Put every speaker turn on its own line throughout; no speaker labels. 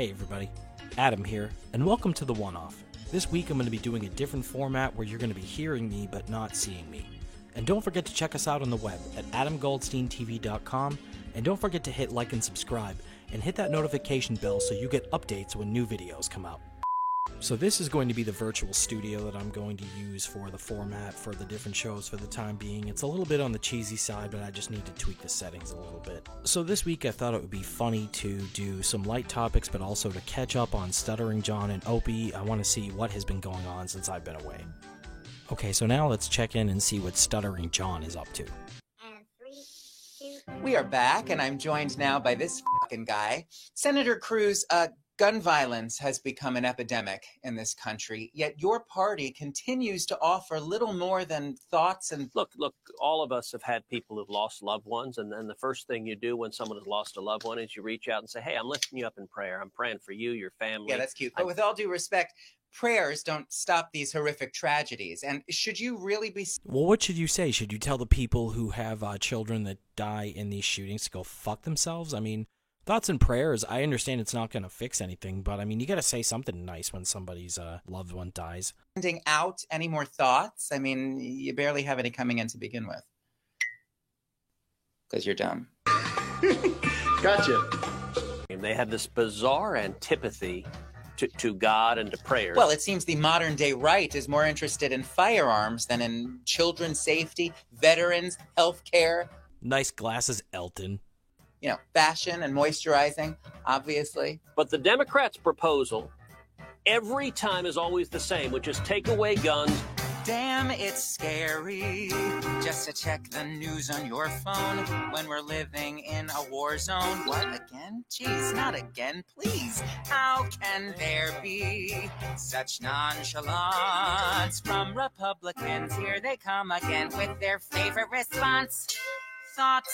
Hey everybody, Adam here, and welcome to The One-Off. This week I'm going to be doing a different format where you're going to be hearing me but not seeing me. And don't forget to check us out on the web at adamgoldsteintv.com, and don't forget to hit like and subscribe, and hit that notification bell so you get updates when new videos come out. So this is going to be the virtual studio that I'm going to use for the format for the different shows for the time being. It's a little bit on the cheesy side, but I just need to tweak the settings a little bit. So this week I thought it would be funny to do some light topics, but also to catch up on Stuttering John and Opie. I want to see what has been going on since I've been away. Okay, so now let's check in and see what Stuttering John is up to.
And 3, 2.
We are back, and I'm joined now by this fucking guy. Senator Cruz, gun violence has become an epidemic in this country, yet your party continues to offer little more than thoughts and...
Look, all of us have had people who've lost loved ones, and then the first thing you do when someone has lost a loved one is you reach out and say, hey, I'm lifting you up in prayer. I'm praying for you, your family.
Yeah, that's cute. But with all due respect, prayers don't stop these horrific tragedies. And should you really be...
Well, what should you say? Should you tell the people who have children that die in these shootings to go fuck themselves? I mean... Thoughts and prayers, I understand it's not going to fix anything, but I mean, you got to say something nice when somebody's loved one dies.
Sending out any more thoughts? I mean, you barely have any coming in to begin with. Because you're dumb.
Gotcha.
And they have this bizarre antipathy to God and to prayers.
Well, it seems the modern day right is more interested in firearms than in children's safety, veterans, healthcare.
Nice glasses, Elton.
You know, fashion and moisturizing, obviously.
But the Democrats' proposal every time is always the same, which is take away guns.
Damn, it's scary just to check the news on your phone when we're living in a war zone. What, again? Jeez, not again, please. How can there be such nonchalance from Republicans? Here they come again with their favorite response. Thoughts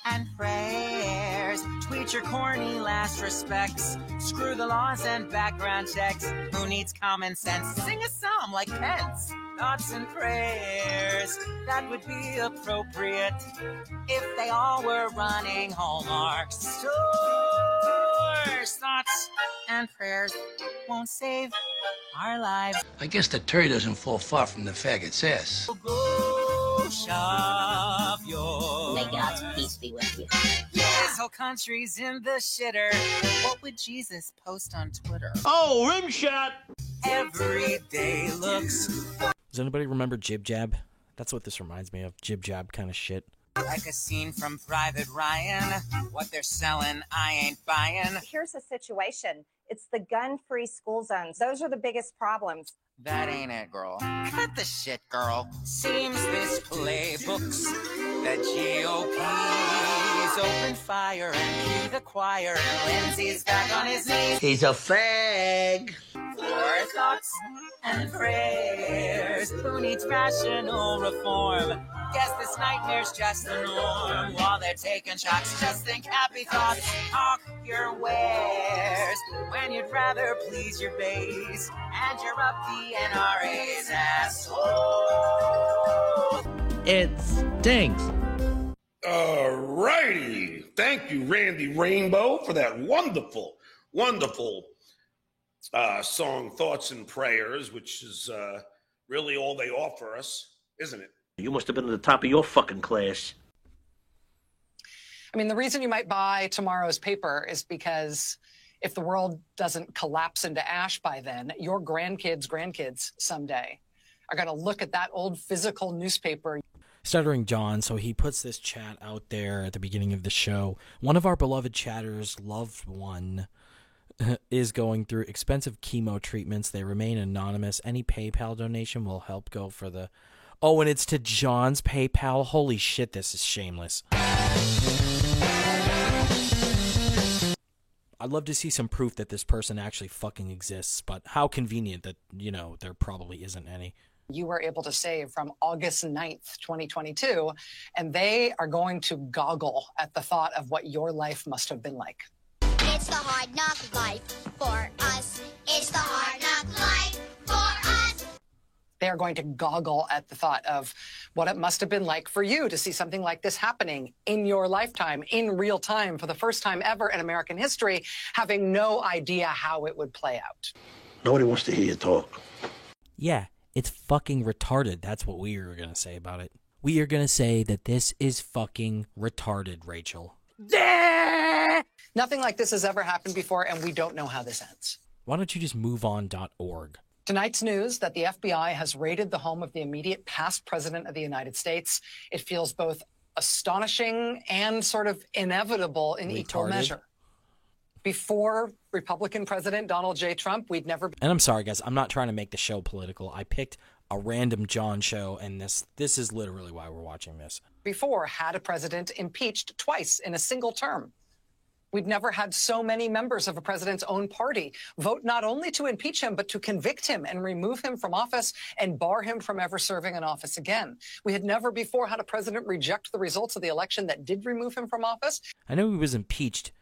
and prayers. Tweet your corny last respects. Screw the laws and background checks. Who needs common sense? Sing a psalm like Pence. Thoughts and prayers. That would be appropriate if they all were running Hallmark stores. Thoughts and prayers won't save our lives.
I guess the turd doesn't fall far from the faggot's ass.
Go shove your...
May God's peace be with you.
This whole country's in the shitter. What would Jesus post on Twitter?
Oh, rim shot!
Every day looks
Does anybody remember Jib Jab? That's what this reminds me of, Jib Jab kind of shit.
like a scene from Private Ryan. What they're selling, I ain't buying.
Here's the situation. It's the gun-free school zones. Those are the biggest problems.
That ain't it, girl. Cut the shit, girl. Seems this playbook's the GOP's open fire and cue the choir and Lindsay's back on his knees.
He's a fag.
For thoughts and prayers. Who needs rational reform? Guess this nightmare's just the norm. While they're taking shots, just think happy thoughts. Hawk your wares when you'd rather please your base. And you're up the NRA's asshole.
It stinks.
Alrighty. Thank you, Randy Rainbow, for that wonderful song, Thoughts and Prayers, which is really all they offer us, isn't it?
You must have been at the top of your fucking class.
I mean, the reason you might buy tomorrow's paper is because if the world doesn't collapse into ash by then, your grandkids someday are going to look at that old physical newspaper.
Stuttering John, so he puts this chat out there at the beginning of the show. One of our beloved chatters, loved one, is going through expensive chemo treatments. They remain anonymous. Any PayPal donation will help go for the... Oh, and it's to John's PayPal? Holy shit, this is shameless. I'd love to see some proof that this person actually fucking exists, but how convenient that, you know, there probably isn't any.
You were able to save from August 9th, 2022, and they are going to goggle at the thought of what your life must have been like.
It's the hard knock life for us. It's the hard knock life for us.
They are going to goggle at the thought of what it must have been like for you to see something like this happening in your lifetime, in real time, for the first time ever in American history, having no idea how it would play out.
Nobody wants to hear you talk.
Yeah, it's fucking retarded. That's what we are going to say about it. We are going to say that this is fucking retarded, Rachel.
Nothing like this has ever happened before, and we don't know how this ends.
Why don't you just move on.org?
Tonight's news that the FBI has raided the home of the immediate past president of the United States. It feels both astonishing and sort of inevitable in equal measure. Before Republican President Donald J. Trump, we'd never...
And I'm sorry, guys. I'm not trying to make the show political. I picked a random John show, and this is literally why we're watching this.
Before had a president impeached twice in a single term. We've never had so many members of a president's own party vote not only to impeach him, but to convict him and remove him from office and bar him from ever serving in office again. We had never before had a president reject the results of the election that did remove him from office.
I know he was impeached,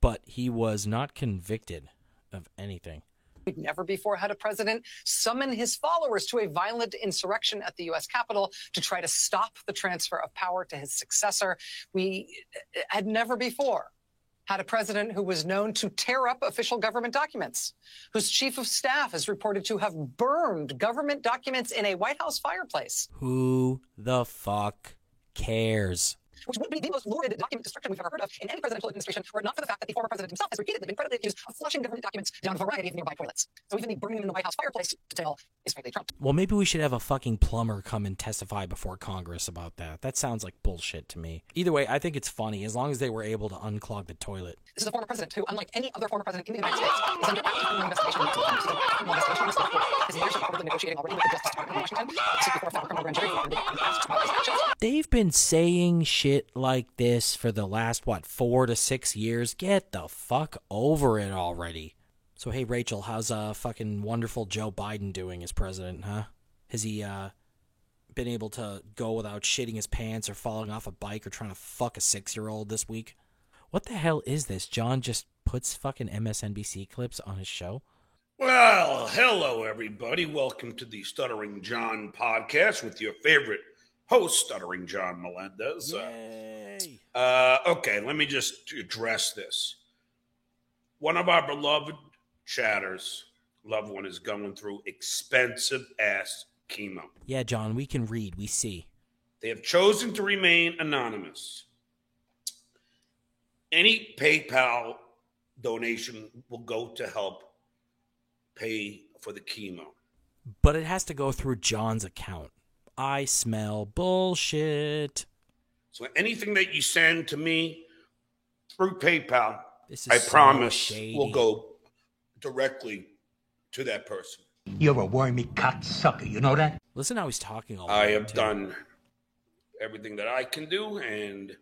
but he was not convicted of anything.
We've never before had a president summon his followers to a violent insurrection at the U.S. Capitol to try to stop the transfer of power to his successor. We had never before had a president who was known to tear up official government documents, whose chief of staff is reported to have burned government documents in a White House fireplace.
Who the fuck cares?
Which would be the most lurid document destruction we've ever heard of in any presidential administration, were it not for the fact that the former president himself has repeatedly been credibly accused of flushing government documents down a variety of nearby toilets. So even the burning them in the White House fireplace detail is frankly Trump.
Well, maybe we should have a fucking plumber come and testify before Congress about that. That sounds like bullshit to me. Either way, I think it's funny, as long as they were able to unclog the toilet.
This is a former president who, unlike any other former president in the United States, is under active criminal investigation into crimes. So, criminal investigation is responsible. His lawyers are probably negotiating already with the Justice Department in Washington to seek before a federal criminal grand jury for asks about his actions.
They've been saying shit like this for the last, 4 to 6 years? Get the fuck over it already. So, hey, Rachel, how's fucking wonderful Joe Biden doing as president, huh? Has he been able to go without shitting his pants or falling off a bike or trying to fuck a 6-year-old this week? What the hell is this? John just puts fucking MSNBC clips on his show?
Well, hello, everybody. Welcome to the Stuttering John podcast with your favorite host, Stuttering John Melendez. Okay, let me just address this. One of our beloved chatters, loved one, is going through expensive-ass chemo.
Yeah, John, we can read. We see.
They have chosen to remain anonymous. Any PayPal donation will go to help pay for the chemo.
But it has to go through John's account. I smell bullshit.
So anything that you send to me through PayPal, I
so
promise
shady.
will go directly to that person.
You're a wormy cocksucker, you know that?
Listen how he's talking all
I
the
have
time,
done everything that I can do, and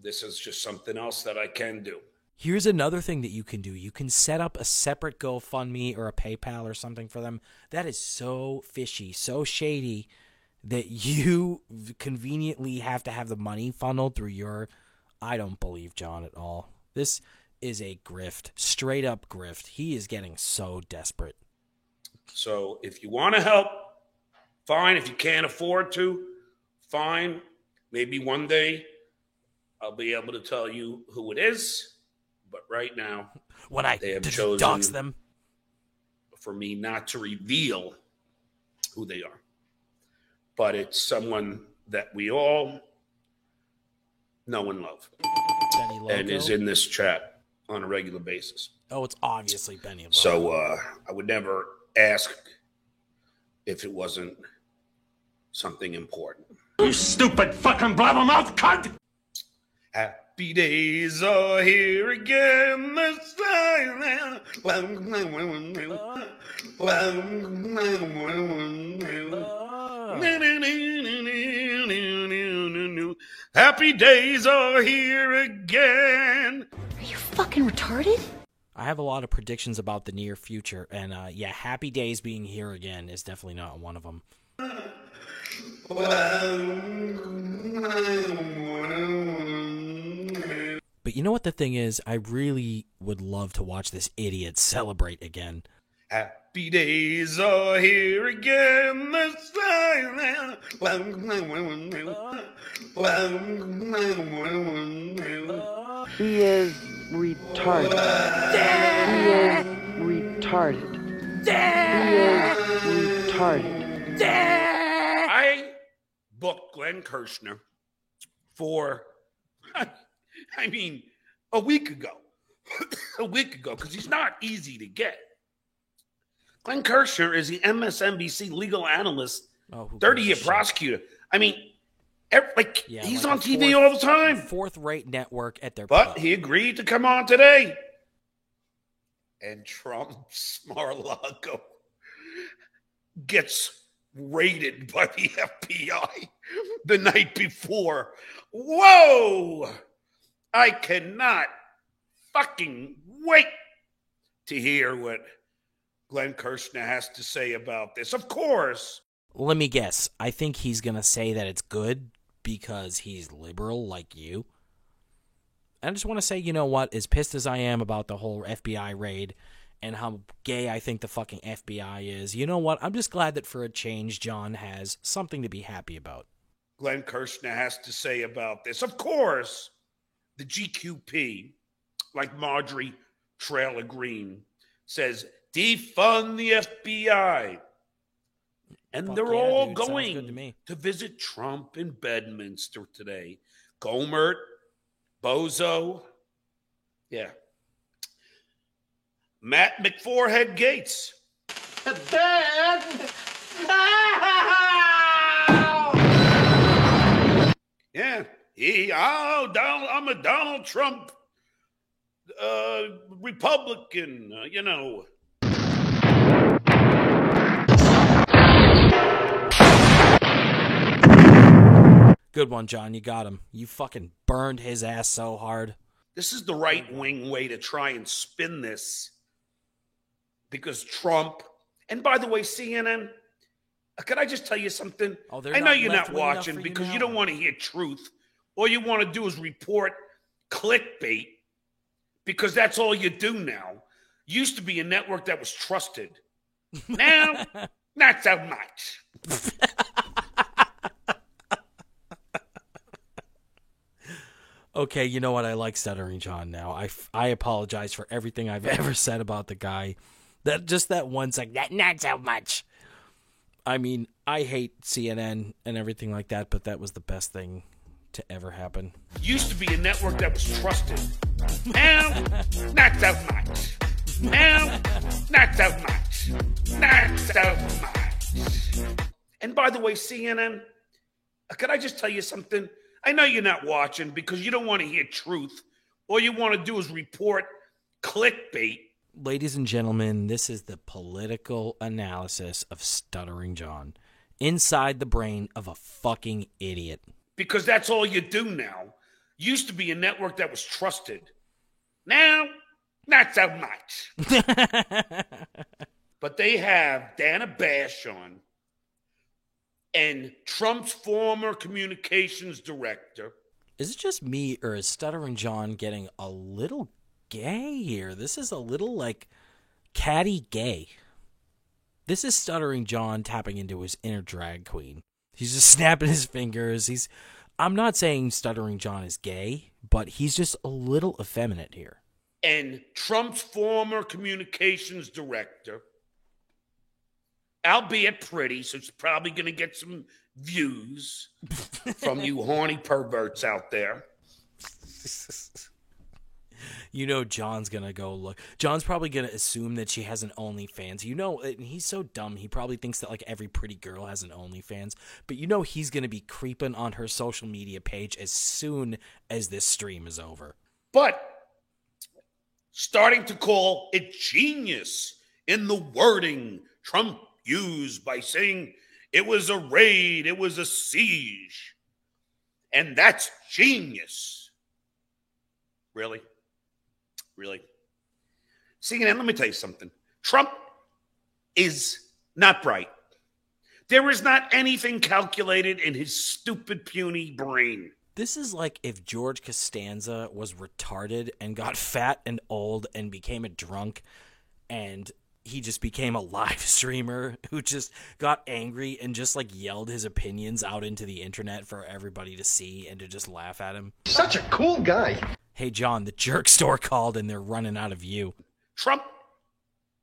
this is just something else that I can do.
Here's another thing that you can do. You can set up a separate GoFundMe or a PayPal or something for them. That is so fishy, so shady that you conveniently have to have the money funneled through your... I don't believe John at all. This is a grift, straight up grift. He is getting so desperate.
So if you want to help, fine. If you can't afford to, fine. Maybe one day I'll be able to tell you who it is. But right now,
when I
they have
dox
chosen
them,
for me not to reveal who they are. But it's someone that we all know and love,
Benny Loco.
and is in this chat on a regular basis.
Oh, it's obviously Benny Loco.
So I would never ask if it wasn't something important.
You stupid fucking blabbermouth cunt!
Happy days are here again. This time. Happy days are here again.
Are you fucking retarded?
I have a lot of predictions about the near future, and yeah, Happy Days being here again is definitely not one of them. But you know what the thing is? I really would love to watch this idiot celebrate again.
Happy days are here again.
He is retarded. He is retarded. He is retarded.
I booked Glenn Kirshner for, I mean, a week ago. Because he's not easy to get. Glenn Kirshner is the MSNBC legal analyst, 30-year prosecutor. I mean, he's on TV all the time.
Fourth-rate network at their
But he agreed to come on today. And Trump's Mar-a-Lago gets raided by the FBI the night before. Whoa! I cannot fucking wait to hear what Glenn Kirshner has to say about this. Of course.
Let me guess. I think he's going to say that it's good because he's liberal like you. I just want to say, you know what? As pissed as I am about the whole FBI raid and how gay I think the fucking FBI is, you know what? I'm just glad that for a change, John has something to be happy about.
Glenn Kirshner has to say about this. Of course, the GQP, like Marjorie Taylor Greene, says defund the FBI. And they're all going to visit Trump in Bedminster today. Gohmert, Bozo. Yeah. Matt McForehead Gates.
Dad!
Yeah. I'm a Donald Trump Republican, you know.
Good one, John. You got him. You fucking burned his ass so hard.
This is the right-wing way to try and spin this. Because Trump, and by the way, CNN, could I just tell you something? I know you're not watching because you don't want to hear truth. All you want to do is report clickbait because that's all you do now. Used to be a network that was trusted. Now, not so much.
Okay, you know what? I like Stuttering John now. I apologize for everything I've ever said about the guy. That one second, not so much. I mean, I hate CNN and everything like that, but that was the best thing to ever happen.
Used to be a network that was trusted. Now, not so much. Now, not so much. Not so much. And by the way, CNN, could I just tell you something? I know you're not watching because you don't want to hear truth. All you want to do is report clickbait.
Ladies and gentlemen, this is the political analysis of Stuttering John. Inside the brain of a fucking idiot.
Because that's all you do now. Used to be a network that was trusted. Now, not so much. But they have Dana Bash on. And Trump's former communications director.
Is it just me, or is Stuttering John getting a little gay here? This is a little, like, catty gay. This is Stuttering John tapping into his inner drag queen. He's just snapping his fingers. I'm not saying Stuttering John is gay, but he's just a little effeminate here.
And Trump's former communications director, albeit pretty, so it's probably going to get some views from you horny perverts out there.
You know John's going to go look. John's probably going to assume that she has an OnlyFans. You know, and he's so dumb. He probably thinks that, like, every pretty girl has an OnlyFans. But you know he's going to be creeping on her social media page as soon as this stream is over.
But starting to call it genius in the wording Trump used by saying it was a raid, it was a siege. And that's genius. Really? Really? CNN, let me tell you something. Trump is not bright. There is not anything calculated in his stupid, puny brain.
This is like if George Costanza was retarded and got fat and old and became a drunk and he just became a live streamer who just got angry and just like yelled his opinions out into the internet for everybody to see and to just laugh at him.
Such a cool guy.
Hey, John, the jerk store called and they're running out of you.
Trump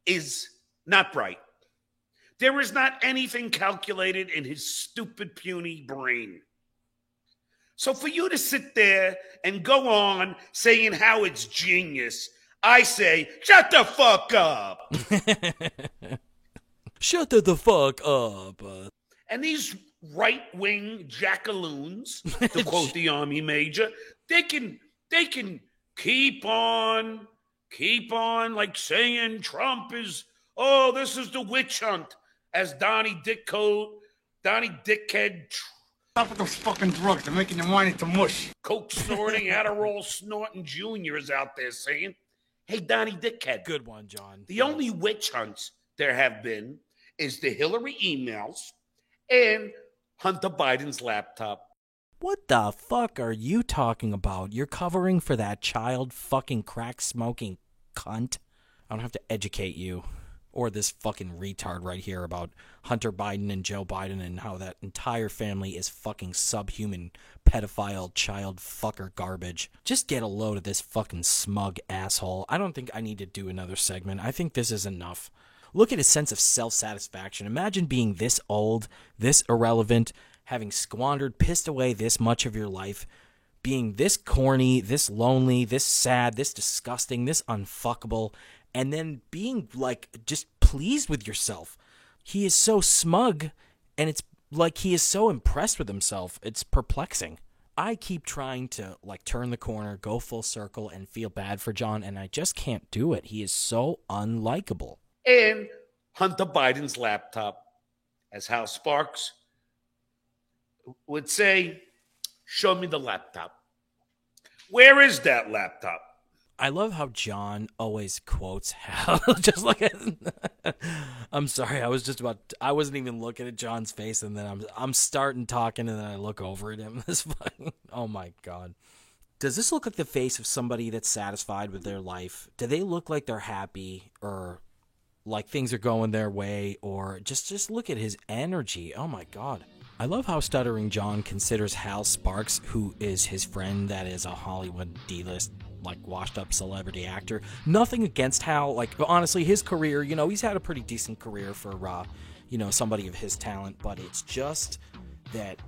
is not bright. There is not anything calculated in his stupid, puny brain. So for you to sit there and go on saying how it's genius, I say, shut the fuck up.
Shut the fuck up.
And these right-wing jackaloons, to quote the Army major, they can keep on like saying Trump is, oh, this is the witch hunt, as Donnie Dickhead.
Stop with those fucking drugs. They're making your mind into mush.
Coke snorting, Adderall snorting Jr. is out there saying, hey, Donnie Dickhead.
Good one, John.
The only witch hunts there have been is the Hillary emails and Hunter Biden's laptop.
What the fuck are you talking about? You're covering for that child fucking crack smoking cunt. I don't have to educate you or this fucking retard right here about Hunter Biden and Joe Biden and how that entire family is fucking subhuman pedophile child fucker garbage. Just get a load of this fucking smug asshole. I don't think I need to do another segment. I think this is enough. Look at his sense of self-satisfaction. Imagine being this old, this irrelevant, having squandered, pissed away this much of your life, being this corny, this lonely, this sad, this disgusting, this unfuckable, and then being, like, just pleased with yourself. He is so smug, and it's like he is so impressed with himself. It's perplexing. I keep trying to, like, turn the corner, go full circle, and feel bad for John, and I just can't do it. He is so unlikable.
And Hunter Biden's laptop, as Hal Sparks would say, show me the laptop. Where is that laptop?
I love how John always quotes Hal. Just like I'm sorry, I wasn't even looking at John's face, and then I'm starting talking, and then I look over at him. This fucking, oh my god. Does this look like the face of somebody that's satisfied with their life? Do they look like they're happy, or like things are going their way, or just look at his energy? Oh my god. I love how Stuttering John considers Hal Sparks, who is his friend that is a Hollywood D-list, like, washed-up celebrity actor. Nothing against Hal. Like, honestly, his career, you know, he's had a pretty decent career for, you know, somebody of his talent, but it's just that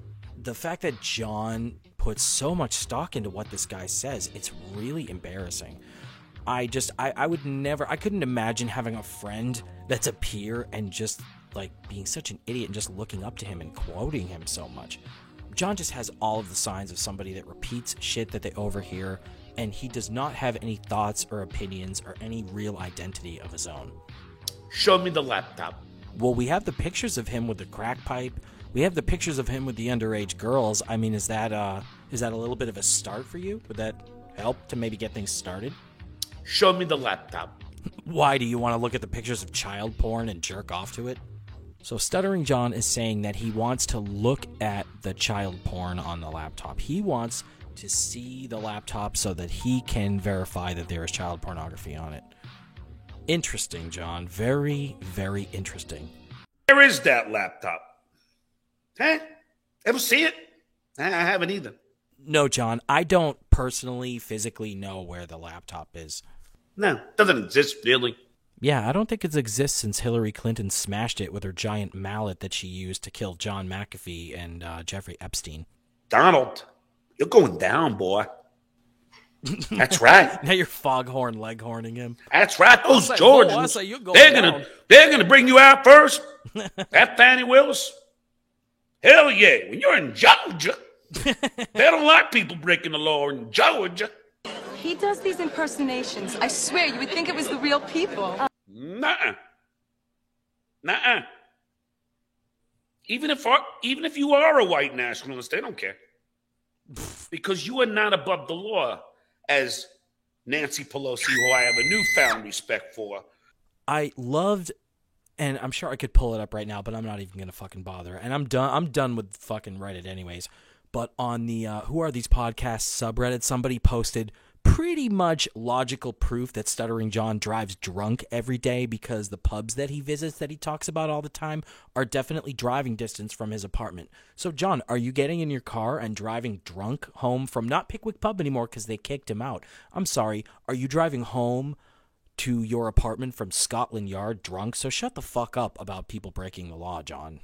the fact that John puts so much stock into what this guy says, it's really embarrassing. I couldn't imagine having a friend that's a peer and just, like, being such an idiot and just looking up to him and quoting him so much. John just has all of the signs of somebody that repeats shit that they overhear, and he does not have any thoughts or opinions or any real identity of his own.
Show me the laptop.
Well, we have the pictures of him with the crack pipe. We have the pictures of him with the underage girls. I mean, is that a little bit of a start for you? Would that help to maybe get things started?
Show me the laptop.
Why, do you want to look at the pictures of child porn and jerk off to it? So Stuttering John is saying that he wants to look at the child porn on the laptop. He wants to see the laptop so that he can verify that there is child pornography on it. Interesting, John. Very, very interesting.
Where is that laptop? Huh? Ever see it? I haven't either.
No, John, I don't personally, physically know where the laptop is.
No, doesn't exist, really.
Yeah, I don't think it exists since Hillary Clinton smashed it with her giant mallet that she used to kill John McAfee and Jeffrey Epstein.
Donald, you're going down, boy. That's right.
Now you're foghorn leghorning him.
That's right. Those Georgians, they're gonna bring you out first. That Fannie Willis. Hell yeah. When you're in Georgia, they don't like people breaking the law in Georgia.
He does these impersonations. I swear, you would think it was the real people.
Nuh-uh. Even if you are a white nationalist, they don't care. Because you are not above the law, as Nancy Pelosi, who I have a newfound respect for.
I loved, and I'm sure I could pull it up right now, but I'm not even going to fucking bother. And I'm done with fucking Reddit anyways. But on the Who Are These Podcasts subreddit, somebody posted pretty much logical proof that Stuttering John drives drunk every day, because the pubs that he visits that he talks about all the time are definitely driving distance from his apartment. So, John, are you getting in your car and driving drunk home from not Pickwick Pub anymore because they kicked him out? I'm sorry. Are you driving home to your apartment from Scotland Yard drunk? So shut the fuck up about people breaking the law, John.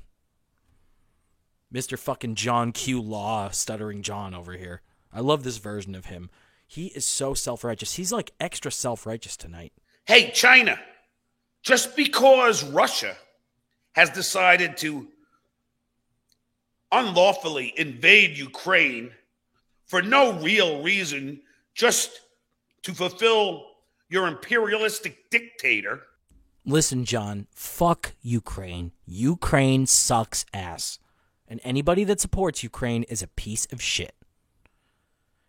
Mr. fucking John Q. Law, Stuttering John over here. I love this version of him. He is so self-righteous. He's like extra self-righteous tonight.
Hey, China, just because Russia has decided to unlawfully invade Ukraine for no real reason, just to fulfill your imperialistic dictator.
Listen, John, fuck Ukraine. Ukraine sucks ass. And anybody that supports Ukraine is a piece of shit.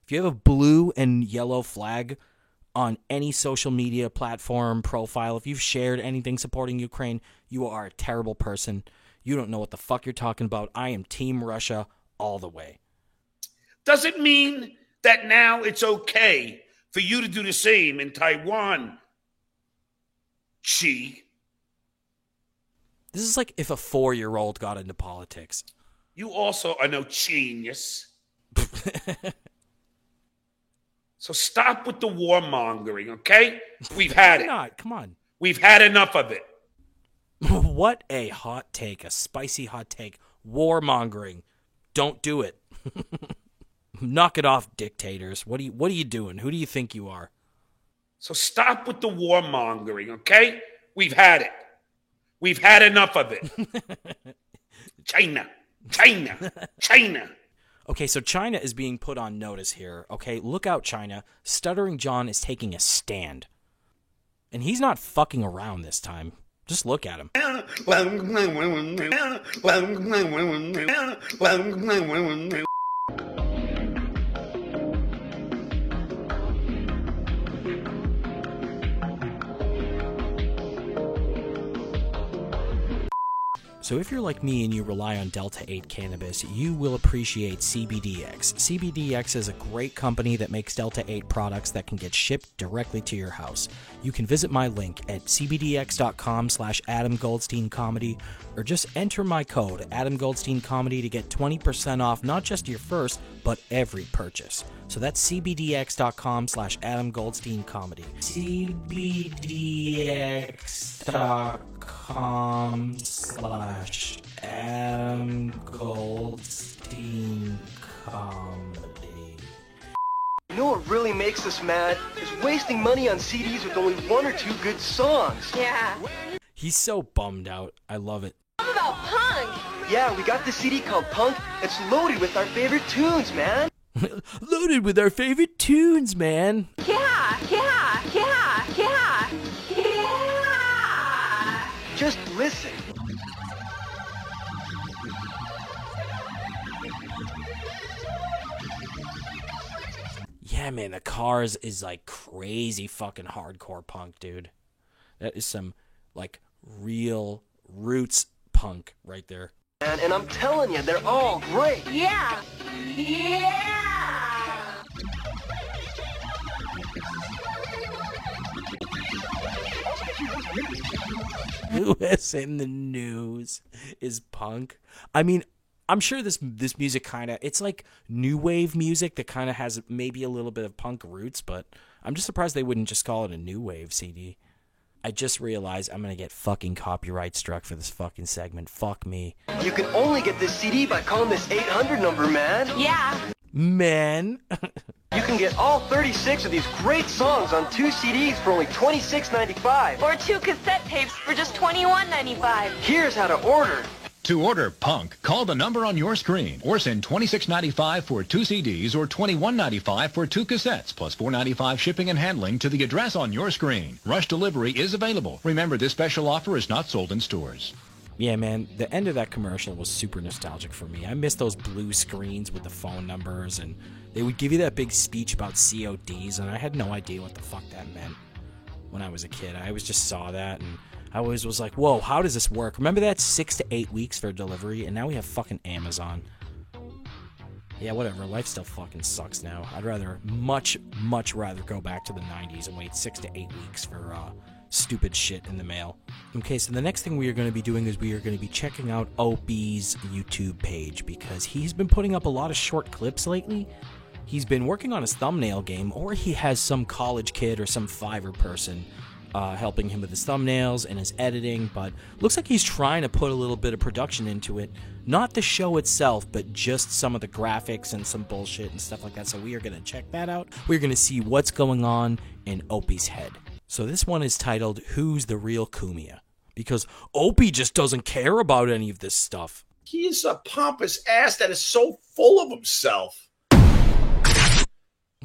If you have a blue and yellow flag on any social media platform, profile, if you've shared anything supporting Ukraine, you are a terrible person. You don't know what the fuck you're talking about. I am Team Russia all the way.
Does it mean that now it's okay for you to do the same in Taiwan, Xi?
This is like if a 4-year-old got into politics.
You also are no genius. So stop with the warmongering, okay? We've had it.
Not. Come on.
We've had enough of it.
What a hot take, a spicy hot take. Warmongering. Don't do it. Knock it off, dictators. What are you doing? Who do you think you are?
So stop with the warmongering, okay? We've had it. We've had enough of it. China.
Okay, so China is being put on notice here. Okay, look out, China. Stuttering John is taking a stand. And he's not fucking around this time. Just look at him. So if you're like me and you rely on Delta 8 cannabis, you will appreciate CBDX. CBDX is a great company that makes Delta 8 products that can get shipped directly to your house. You can visit my link at cbdx.com/AdamGoldsteinComedy, or just enter my code AdamGoldsteinComedy to get 20% off not just your first, but every purchase. So that's cbdx.com/AdamGoldsteinComedy. cbdx.com/AdamGoldsteinComedy.
You know what really makes us mad is wasting money on CDs with only 1 or 2 good songs.
Yeah.
He's so bummed out. I love it.
What about punk?
Yeah, we got the CD called Punk. It's loaded with our favorite tunes, man.
Loaded with our favorite tunes, man.
Yeah.
Just listen.
Yeah, man, the Cars is like crazy fucking hardcore punk, dude. That is some like real roots punk right there.
And I'm telling you, they're all great.
Yeah.
Who is in the news is punk. I mean, I'm sure this music kind of, it's like new wave music that kind of has maybe a little bit of punk roots, but I'm just surprised they wouldn't just call it a new wave CD. I just realized I'm going to get fucking copyright struck for this fucking segment. Fuck me.
You can only get this CD by calling this 800 number, man.
Yeah.
Man.
You can get all 36 of these great songs on 2 CDs for only $26.95.
Or 2 cassette tapes for just $21.95.
Here's how to order.
To order Punk, call the number on your screen or send $26.95 for 2 CDs or $21.95 for 2 cassettes plus $4.95 shipping and handling to the address on your screen. Rush delivery is available. Remember, this special offer is not sold in stores.
Yeah, man, the end of that commercial was super nostalgic for me. I miss those blue screens with the phone numbers, and they would give you that big speech about CODs, and I had no idea what the fuck that meant when I was a kid. I always just saw that, and I always was like, whoa, how does this work? Remember that 6 to 8 weeks for delivery, and now we have fucking Amazon. Yeah, whatever. Life still fucking sucks now. I'd rather, much rather go back to the 90s and wait 6 to 8 weeks for stupid shit in the mail. Okay, so the next thing we are going to be doing is we are going to be checking out Opie's YouTube page, because he's been putting up a lot of short clips lately. He's been working on his thumbnail game, or he has some college kid or some Fiverr person helping him with his thumbnails and his editing, but looks like he's trying to put a little bit of production into it. Not the show itself, but just some of the graphics and some bullshit and stuff like that. So we are going to check that out. We're going to see what's going on in Opie's head. So this one is titled, Who's the Real Cumia? Because Opie just doesn't care about any of this stuff.
He's a pompous ass that is so full of himself.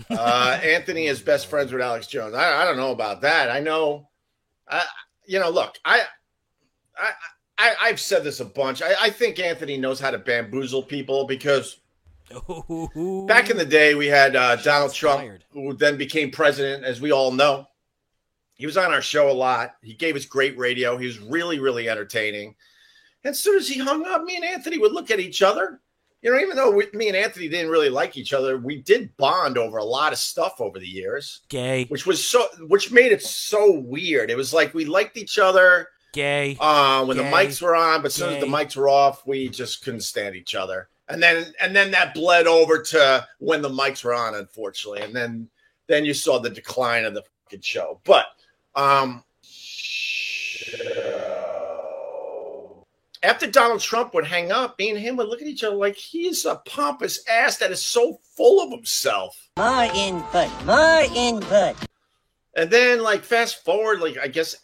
Anthony is best friends with Alex Jones. I don't know about that. I know, look, I've said this a bunch. I think Anthony knows how to bamboozle people, because back in the day we had Donald Trump, who then became president, as we all know. He was on our show a lot. He gave us great radio. He was really, really entertaining. And as soon as he hung up, me and Anthony would look at each other. Even though me and Anthony didn't really like each other, we did bond over a lot of stuff over the years.
Gay.
Which made it so weird. It was like we liked each other.
Gay.
When the mics were on, but as soon as the mics were off, we just couldn't stand each other. And then that bled over to when the mics were on, unfortunately. And then you saw the decline of the fucking show. But after Donald Trump would hang up, me and him would look at each other like, he's a pompous ass that is so full of himself.
More input.
And then, fast forward, I guess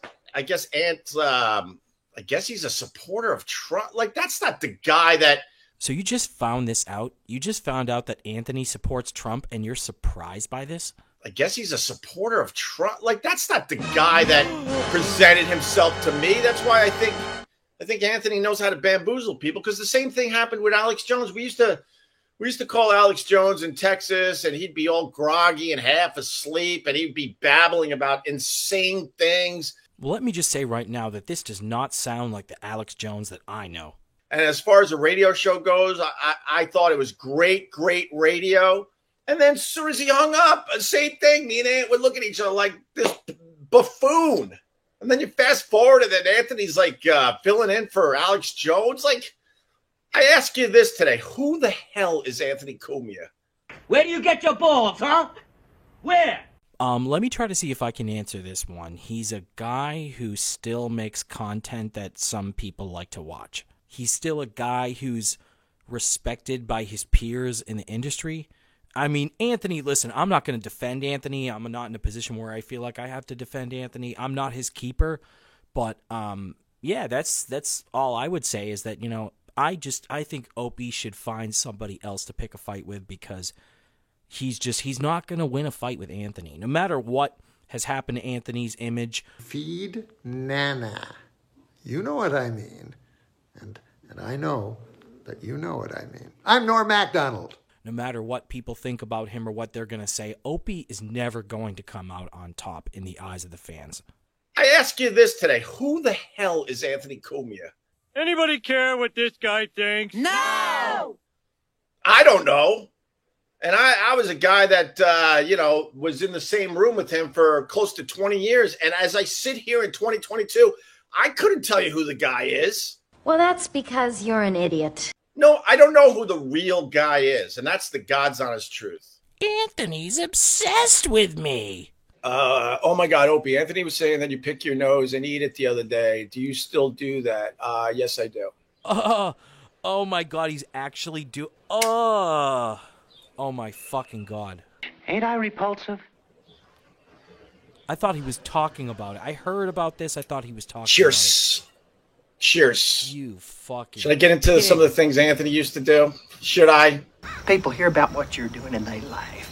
he's a supporter of Trump. That's not the guy that.
So you just found this out? You just found out that Anthony supports Trump, and you're surprised by this?
I guess he's a supporter of Trump. That's not the guy that presented himself to me. That's why I think Anthony knows how to bamboozle people, because the same thing happened with Alex Jones. We used to call Alex Jones in Texas, and he'd be all groggy and half asleep, and he'd be babbling about insane things.
Well, let me just say right now that this does not sound like the Alex Jones that I know.
And as far as the radio show goes, I thought it was great radio. And then as soon as he hung up, same thing. Me and Ant would look at each other like this buffoon. And then you fast forward, and then Anthony's filling in for Alex Jones. I ask you this today: who the hell is Anthony Cumia?
Where do you get your balls, huh? Where?
Let me try to see if I can answer this one. He's a guy who still makes content that some people like to watch. He's still a guy who's respected by his peers in the industry. I mean, Anthony, listen, I'm not going to defend Anthony. I'm not in a position where I feel like I have to defend Anthony. I'm not his keeper. But, yeah, that's all I would say is that, I think Opie should find somebody else to pick a fight with, because he's not going to win a fight with Anthony. No matter what has happened to Anthony's image.
Feed Nana. You know what I mean. And I know that you know what I mean. I'm Norm Macdonald.
No matter what people think about him or what they're going to say, Opie is never going to come out on top in the eyes of the fans.
I ask you this today: who the hell is Anthony Cumia?
Anybody care what this guy thinks?
No!
I don't know. And I was a guy that, was in the same room with him for close to 20 years. And as I sit here in 2022, I couldn't tell you who the guy is.
Well, that's because you're an idiot.
No, I don't know who the real guy is. And that's the God's honest truth.
Anthony's obsessed with me.
Oh my God, Opie. Anthony was saying that you pick your nose and eat it the other day. Do you still do that? Yes, I do.
Oh my God, he's actually oh my fucking God.
Ain't I repulsive?
I thought he was talking about it. I heard about this. I thought he was talking
Cheers.
about it.
Cheers.
You fucking
Should I get into some of the things Anthony used to do? Should I?
People hear about what you're doing in their life.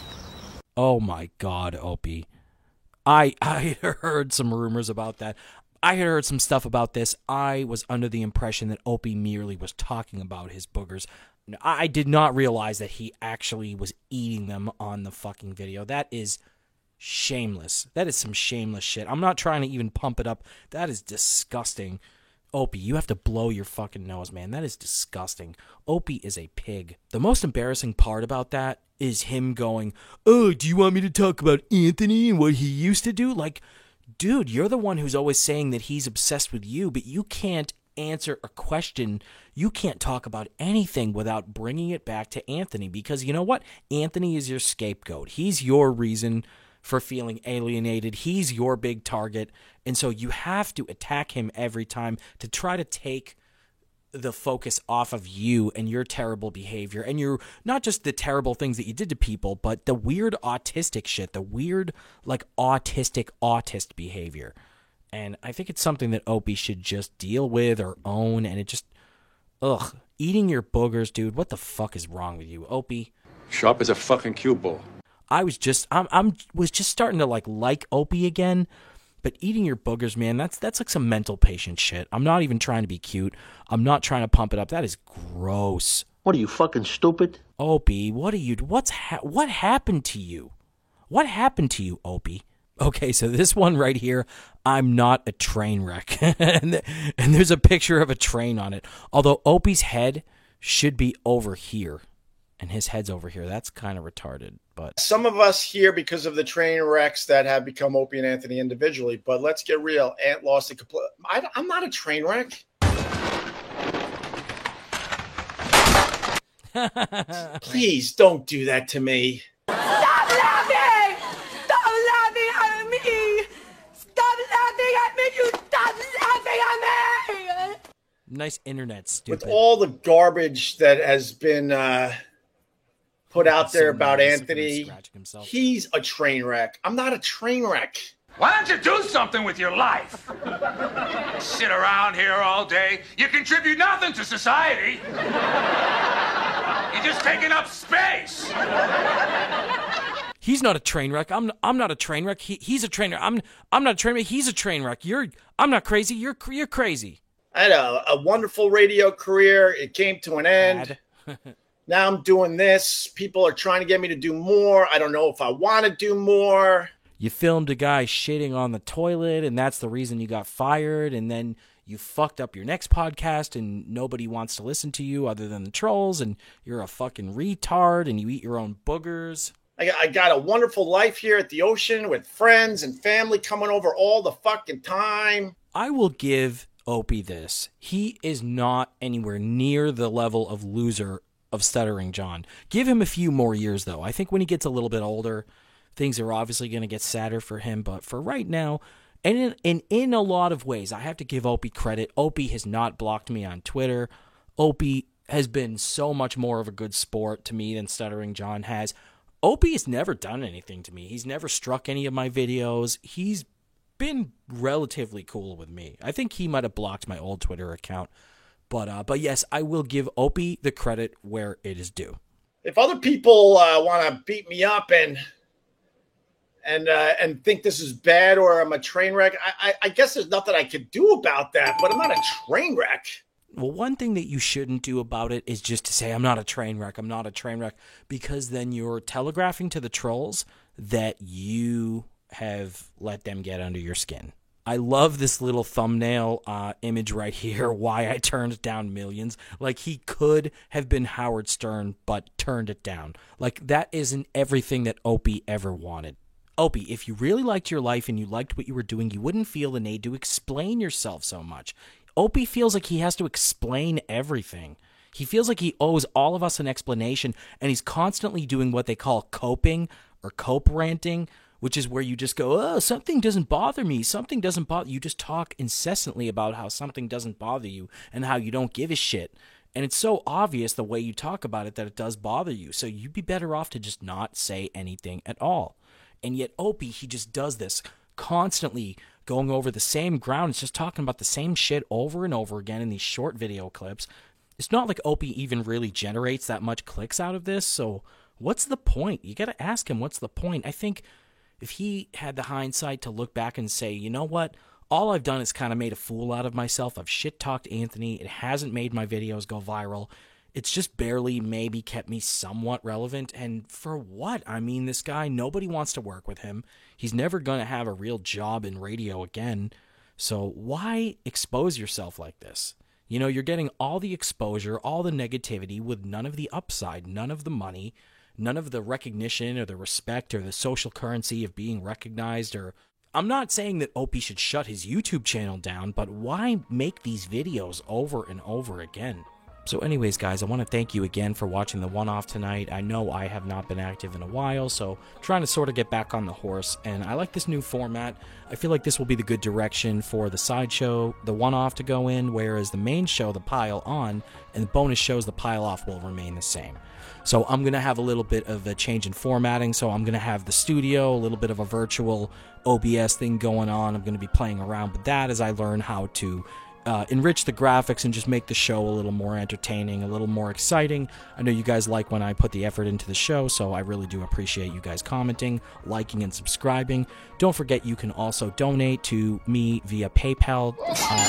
Oh my God, Opie. I heard some rumors about that. I had heard some stuff about this. I was under the impression that Opie merely was talking about his boogers. I did not realize that he actually was eating them on the fucking video. That is shameless. That is some shameless shit. I'm not trying to even pump it up. That is disgusting. Opie, you have to blow your fucking nose, man. That is disgusting. Opie is a pig. The most embarrassing part about that is him going, oh, do you want me to talk about Anthony and what he used to do? Like, dude, you're the one who's always saying that he's obsessed with you, but you can't answer a question. You can't talk about anything without bringing it back to Anthony, because you know what? Anthony is your scapegoat. He's your reason for feeling alienated. He's your big target. And so you have to attack him every time to try to take the focus off of you and your terrible behavior. And you're not just the terrible things that you did to people, but the weird autistic shit, the weird, like, autist behavior. And I think it's something that Opie should just deal with or own. And it just, ugh, eating your boogers, dude. What the fuck is wrong with you, Opie?
Sharp as a fucking cue ball.
I was just starting to like Opie again, but eating your boogers, man, that's like some mental patient shit. I'm not even trying to be cute. I'm not trying to pump it up. That is gross.
What are you, fucking stupid?
Opie, what happened to you? What happened to you, Opie? Okay, so this one right here, I'm not a train wreck. and there's a picture of a train on it. Although Opie's head should be over here. And his head's over here. That's kind of retarded. But
some of us here because of the train wrecks that have become Opie and Anthony individually. But let's get real. Ant lost a complete. I'm not a train wreck. Please don't do that to me.
Stop laughing! Stop laughing at me! Stop laughing at me! You stop laughing at me!
Nice internet, stupid.
With all the garbage that has been put out there about Anthony, he's a train wreck. I'm not a train wreck.
Why don't you do something with your life? Sit around here all day. You contribute nothing to society. You're just taking up space.
He's not a train wreck. I'm not a train wreck. He's a train wreck. I'm not a train wreck. He's a train wreck. I'm not crazy. You're crazy.
I had a wonderful radio career. It came to an end. Now I'm doing this. People are trying to get me to do more. I don't know if I want to do more.
You filmed a guy shitting on the toilet, and that's the reason you got fired, and then you fucked up your next podcast, and nobody wants to listen to you other than the trolls, and you're a fucking retard, and you eat your own boogers.
I got a wonderful life here at the ocean with friends and family coming over all the fucking time.
I will give Opie this. He is not anywhere near the level of loser of Stuttering John. Give him a few more years, though. I think when he gets a little bit older, things are obviously going to get sadder for him. But for right now, and in a lot of ways, I have to give Opie credit. Opie has not blocked me on Twitter. Opie has been so much more of a good sport to me than Stuttering John has. Opie has never done anything to me. He's never struck any of my videos. He's been relatively cool with me. I think he might have blocked my old Twitter account. But yes, I will give Opie the credit where it is due.
If other people want to beat me up and think this is bad or I'm a train wreck, I guess there's nothing I could do about that. But I'm not a train wreck.
Well, one thing that you shouldn't do about it is just to say, I'm not a train wreck, I'm not a train wreck, because then you're telegraphing to the trolls that you have let them get under your skin. I love this little thumbnail image right here, why I turned down millions. Like, he could have been Howard Stern, but turned it down. Like, that isn't everything that Opie ever wanted. Opie, if you really liked your life and you liked what you were doing, you wouldn't feel the need to explain yourself so much. Opie feels like he has to explain everything. He feels like he owes all of us an explanation, and he's constantly doing what they call coping or cope ranting, which is where you just go, oh, something doesn't bother me. Something doesn't bother you. Just talk incessantly about how something doesn't bother you and how you don't give a shit. And it's so obvious the way you talk about it that it does bother you. So you'd be better off to just not say anything at all. And yet Opie, he just does this constantly, going over the same ground. It's just talking about the same shit over and over again in these short video clips. It's not like Opie even really generates that much clicks out of this. So what's the point? You got to ask him, what's the point? I think if he had the hindsight to look back and say, you know what, all I've done is kind of made a fool out of myself. I've shit-talked Anthony. It hasn't made my videos go viral. It's just barely maybe kept me somewhat relevant. And for what? I mean, this guy, nobody wants to work with him. He's never going to have a real job in radio again. So why expose yourself like this? You know, you're getting all the exposure, all the negativity with none of the upside, none of the money, none of the recognition or the respect or the social currency of being recognized. Or I'm not saying that Opie should shut his YouTube channel down, but why make these videos over and over again? So anyways, guys, I want to thank you again for watching the one-off tonight. I know I have not been active in a while, so trying to sort of get back on the horse, and I like this new format. I feel like this will be the good direction for the sideshow, the one-off to go in, whereas the main show, the pile on, and the bonus shows, the pile off, will remain the same. So I'm going to have a little bit of a change in formatting, so I'm going to have the studio, a little bit of a virtual OBS thing going on. I'm going to be playing around with that as I learn how to enrich the graphics and just make the show a little more entertaining, a little more exciting. I know you guys like when I put the effort into the show, so I really do appreciate you guys commenting, liking, and subscribing. Don't forget you can also donate to me via PayPal.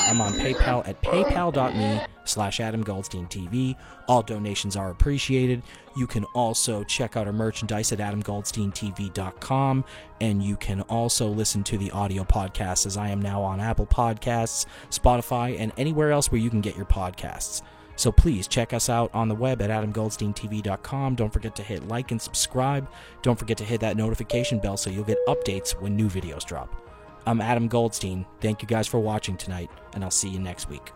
I'm on PayPal at paypal.me/AdamGoldsteinTV. All donations are appreciated. You can also check out our merchandise at AdamGoldsteinTV.com, and you can also listen to the audio podcast, as I am now on Apple Podcasts, Spotify, and anywhere else where you can get your podcasts. So please check us out on the web at AdamGoldsteinTV.com. Don't forget to hit like and subscribe. Don't forget to hit that notification bell so you'll get updates when new videos drop. I'm Adam Goldstein. Thank you guys for watching tonight, and I'll see you next week.